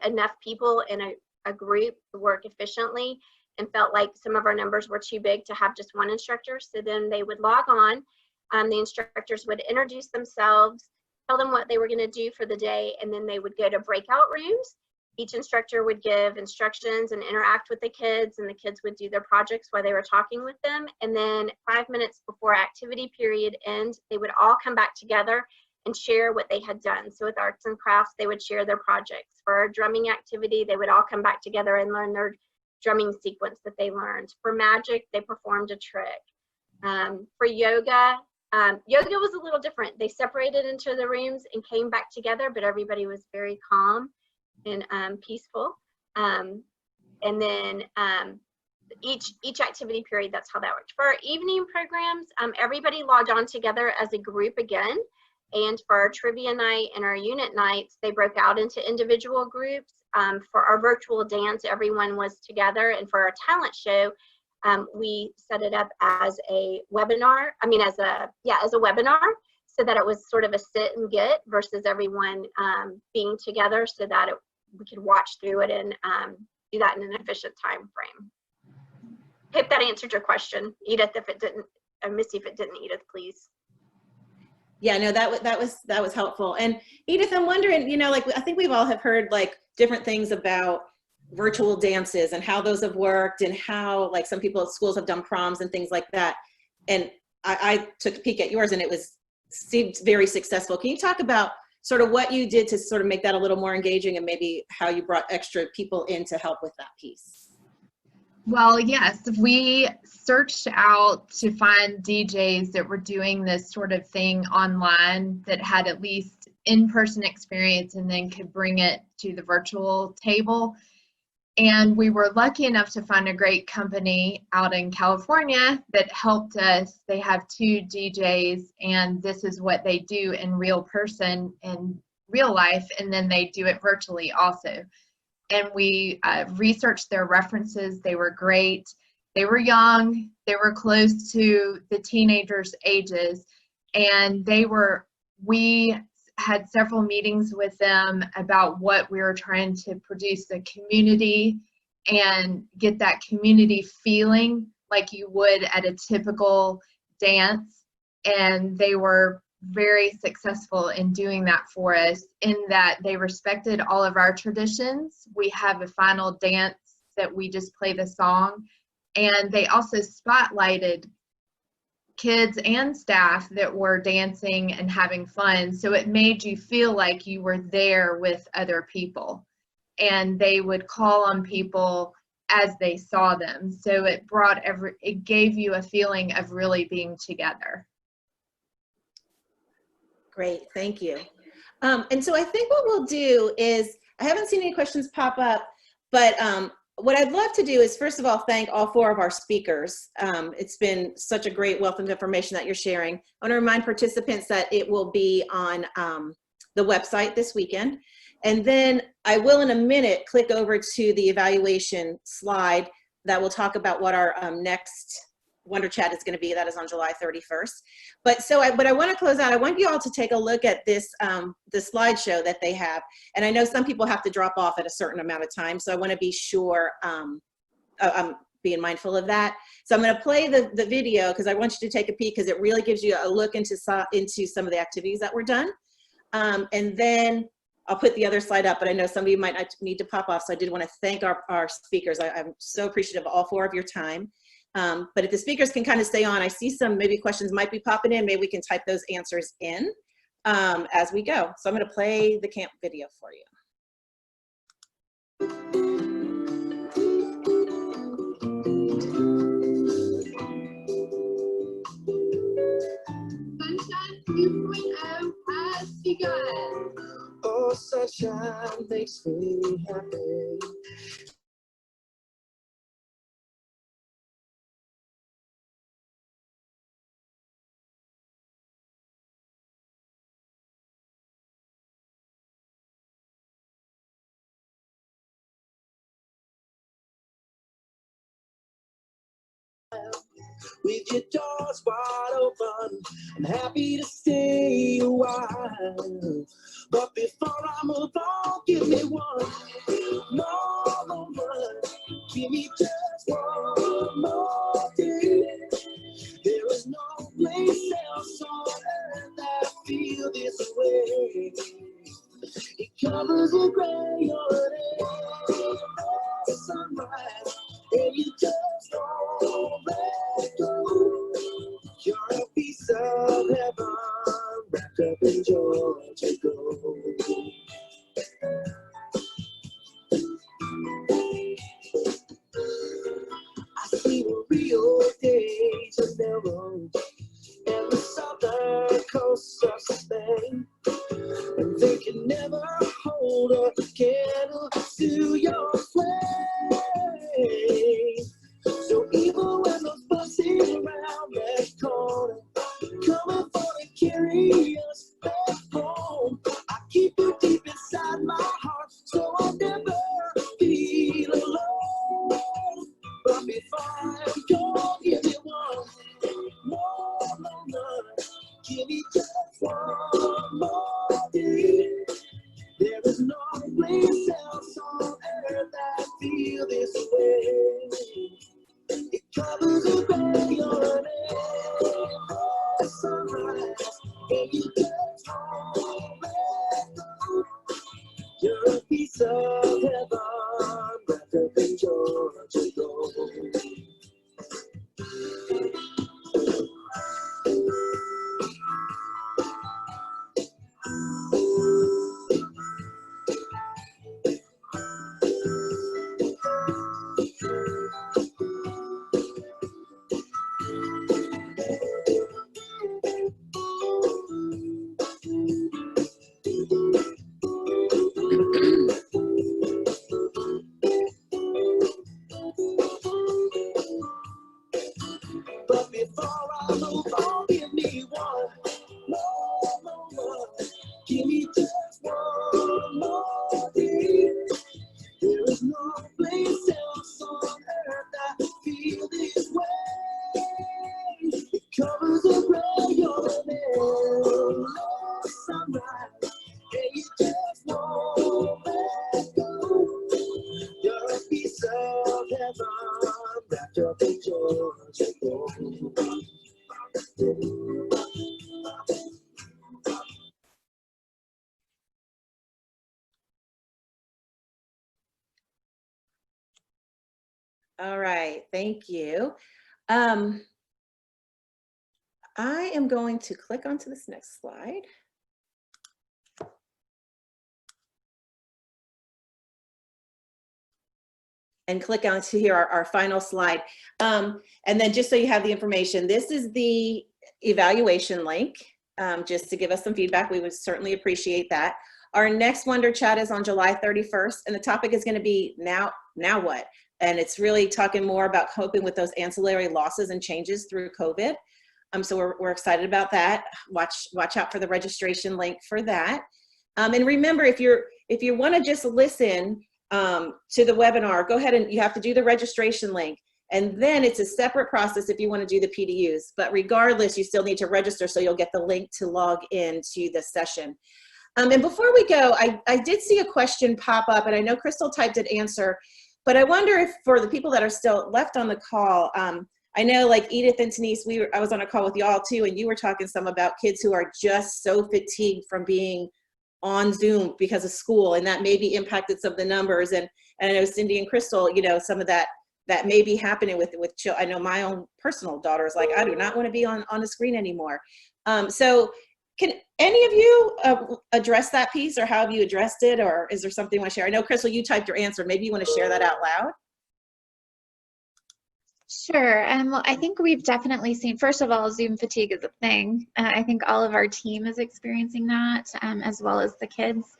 enough people in a group to work efficiently, and felt like some of our numbers were too big to have just 1 instructor. So then they would log on. The instructors would introduce themselves, tell them what they were going to do for the day, and then they would go to breakout rooms Each instructor would give instructions and interact with the kids, and the kids would do their projects while they were talking with them. And then 5 minutes before activity period ends, they would all come back together and share what they had done. So with arts and crafts, they would share their projects. For a drumming activity, they would all come back together and learn their drumming sequence that they learned. For magic, they performed a trick. For yoga, yoga was a little different. They separated into the rooms and came back together, but everybody was very calm and peaceful. And then each activity period, that's how that worked. For our evening programs, everybody logged on together as a group again. And for our trivia night and our unit nights, they broke out into individual groups. For our virtual dance, everyone was together. And for our talent show, we set it up as a webinar. as a webinar, so that it was sort of a sit and get versus everyone being together, so that we could watch through it and do that in an efficient time frame. Hope that answered your question, Edith. If it didn't, Missy, if it didn't, Edith, please. Yeah, no, that was helpful. And Edith, I'm wondering, like, I think we've all have heard like different things about virtual dances and how those have worked, and how like some people at schools have done proms and things like that. And I took a peek at yours, and it seemed very successful. Can you talk about sort of what you did to sort of make that a little more engaging, and maybe how you brought extra people in to help with that piece? Well, yes, we searched out to find DJs that were doing this sort of thing online that had at least in-person experience and then could bring it to the virtual table. And we were lucky enough to find a great company out in California that helped us. They have 2 DJs, and this is what they do in real person, in real life, and then they do it virtually also. And we researched their references. They were great. They were young. They were close to the teenagers' ages. And we had several meetings with them about what we were trying to produce, the community, and get that community feeling like you would at a typical dance. And they were very successful in doing that for us, in that they respected all of our traditions. We have a final dance that we just play the song, and they also spotlighted kids and staff that were dancing and having fun, so it made you feel like you were there with other people, and they would call on people as they saw them, so it gave you a feeling of really being together. Great, thank you. And so I think what we'll do is, I haven't seen any questions pop up, but what I'd love to do is, first of all, thank all 4 of our speakers. It's been such a great wealth of information that you're sharing. I want to remind participants that it will be on the website this weekend. And then I will, in a minute, click over to the evaluation slide that will talk about what our next WonderChat is going to be. That is on July 31st. But I want to close out. I want you all to take a look at this the slideshow that they have. And I know some people have to drop off at a certain amount of time, so I want to be sure I'm being mindful of that. So I'm going to play the video, because I want you to take a peek, because it really gives you a look into some of the activities that were done. And then I'll put the other slide up, but I know some of you might not need to pop off, so I did want to thank our speakers. I'm so appreciative of all 4 of your time. But if the speakers can kind of stay on, I see some maybe questions might be popping in. Maybe we can type those answers in as we go. So I'm going to play the camp video for you. Sunshine 2.0 has begun. Oh, sunshine makes me happy. With your doors wide open, I'm happy to stay a while. But before I move on, give me one more. Give me just one more day. There is no place else on earth that feels this way. It covers a gray holiday. and you just won't let go. You're a piece of heaven wrapped up in Georgia gold. I see the Rio de Janeiro and the southern coast of Spain, and they can never hold a candle to your flame. So even when those buses around that corner coming for to carry us back home, I keep you deep inside my heart, so I'll never feel alone. But before I'm gone, give me one more moment, give me just one more day. There is no place else on earth I feel this way. It covers around your name, the sunrise, and you just won't let go. You're a piece of heaven wrapped up in Georgia gold. But before I move on, give me one more moment. Give me just one more day. There is no place else on earth I feel this way. It covers around your name, sunrise, and you just won't let go. You're a piece of heaven wrapped up in Georgia gold. All right, thank you. I am going to click onto this next slide. And click onto here, our final slide. And then just so you have the information, this is the evaluation link, just to give us some feedback. We would certainly appreciate that. Our next WonderChat is on July 31st, and the topic is gonna be now what? And it's really talking more about coping with those ancillary losses and changes through COVID. So we're excited about that. Watch out for the registration link for that. And remember, if you wanna just listen to the webinar, go ahead and you have to do the registration link. And then it's a separate process if you want to do the PDUs. But regardless, you still need to register, so you'll get the link to log into the session. And before we go, I did see a question pop up, and I know Crystal typed an answer, but I wonder if for the people that are still left on the call, I know like Edith and Denise, I was on a call with y'all too, and you were talking some about kids who are just so fatigued from being on Zoom because of school, and that maybe impacted some of the numbers. And I know Cindy and Crystal, you know, some of that may be happening with children. I know my own personal daughter is like, I do not want to be on the screen anymore. So can any of you address that piece, or how have you addressed it, or is there something you want to share? I know, Crystal, you typed your answer. Maybe you want to share that out loud. Sure. Well, I think we've definitely seen, first of all, Zoom fatigue is a thing. I think all of our team is experiencing that, as well as the kids.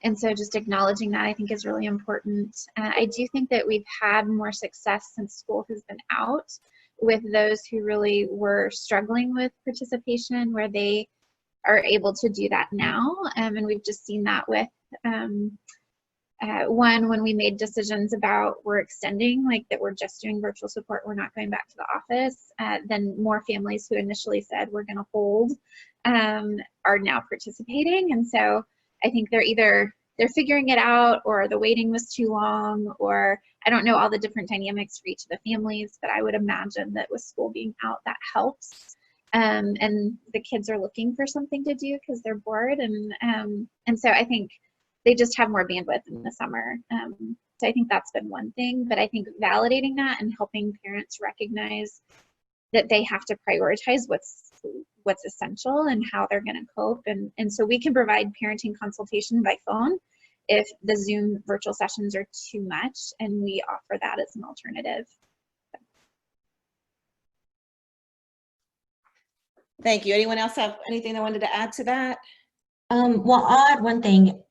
And so just acknowledging that, I think, is really important. I do think that we've had more success since school has been out with those who really were struggling with participation, where they are able to do that now. And we've just seen that with one, when we made decisions about we're extending, like that we're just doing virtual support, we're not going back to the office, then more families who initially said we're going to hold are now participating. And so I think they're figuring it out, or the waiting was too long, or I don't know all the different dynamics for each of the families, but I would imagine that with school being out, that helps. And the kids are looking for something to do because they're bored. And so I think they just have more bandwidth in the summer So I think that's been one thing, but I think validating that and helping parents recognize that they have to prioritize what's essential and how they're going to cope. And so we can provide parenting consultation by phone if the Zoom virtual sessions are too much, and we offer that as an alternative. Thank you. Anyone else have anything they wanted to add to that? Well, I'll add one thing.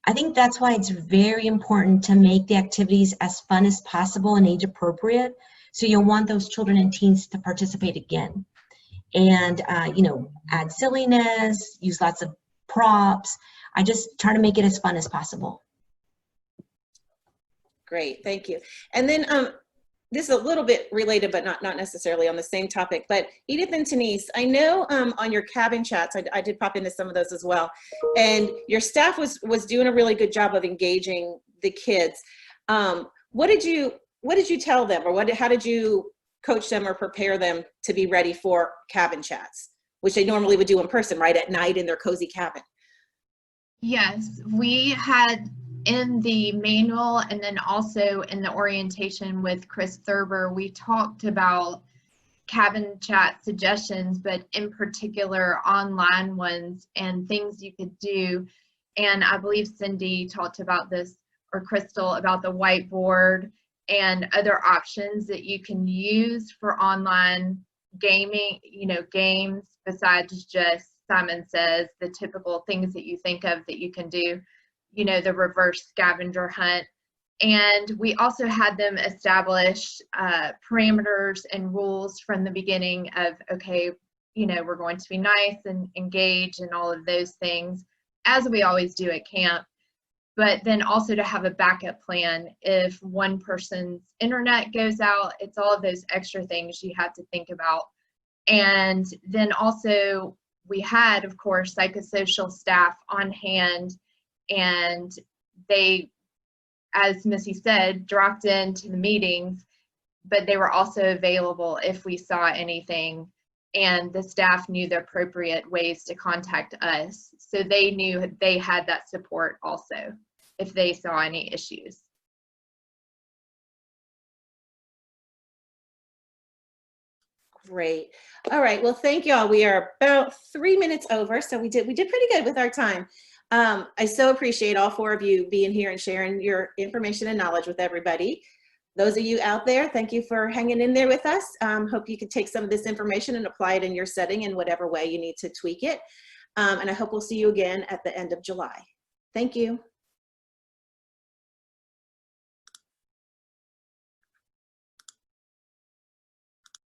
I think that's why it's very important to make the activities as fun as possible and age appropriate. So you'll want those children and teens to participate again. And, you know, add silliness, use lots of props. I just try to make it as fun as possible. Great, thank you. And then this is a little bit related, but not necessarily on the same topic, but Edith and Denise, I know on your cabin chats, I did pop into some of those as well, and your staff was doing a really good job of engaging the kids. What did you tell them, or how did you coach them or prepare them to be ready for cabin chats, which they normally would do in person, right, at night in their cozy cabin? Yes, we had in the manual and then also in the orientation with Chris Thurber, we talked about cabin chat suggestions, but in particular online ones and things you could do. And I believe Cindy talked about this, or Crystal, about the whiteboard and other options that you can use for online gaming, you know, games besides just Simon Says, the typical things that you think of that you can do, you know, the reverse scavenger hunt. And we also had them establish parameters and rules from the beginning of, okay, you know, we're going to be nice and engage and all of those things, as we always do at camp. But then also to have a backup plan if one person's internet goes out. It's all of those extra things you have to think about. And then also we had, of course, psychosocial staff on hand, and they, as Missy said, dropped into the meetings, but they were also available if we saw anything, and the staff knew the appropriate ways to contact us. So they knew they had that support also if they saw any issues. Great. All right. Well, thank y'all. We are about 3 minutes over, so we did pretty good with our time. I so appreciate all 4 of you being here and sharing your information and knowledge with everybody. Those of you out there, thank you for hanging in there with us. Hope you can take some of this information and apply it in your setting in whatever way you need to tweak it. And I hope we'll see you again at the end of July. Thank you.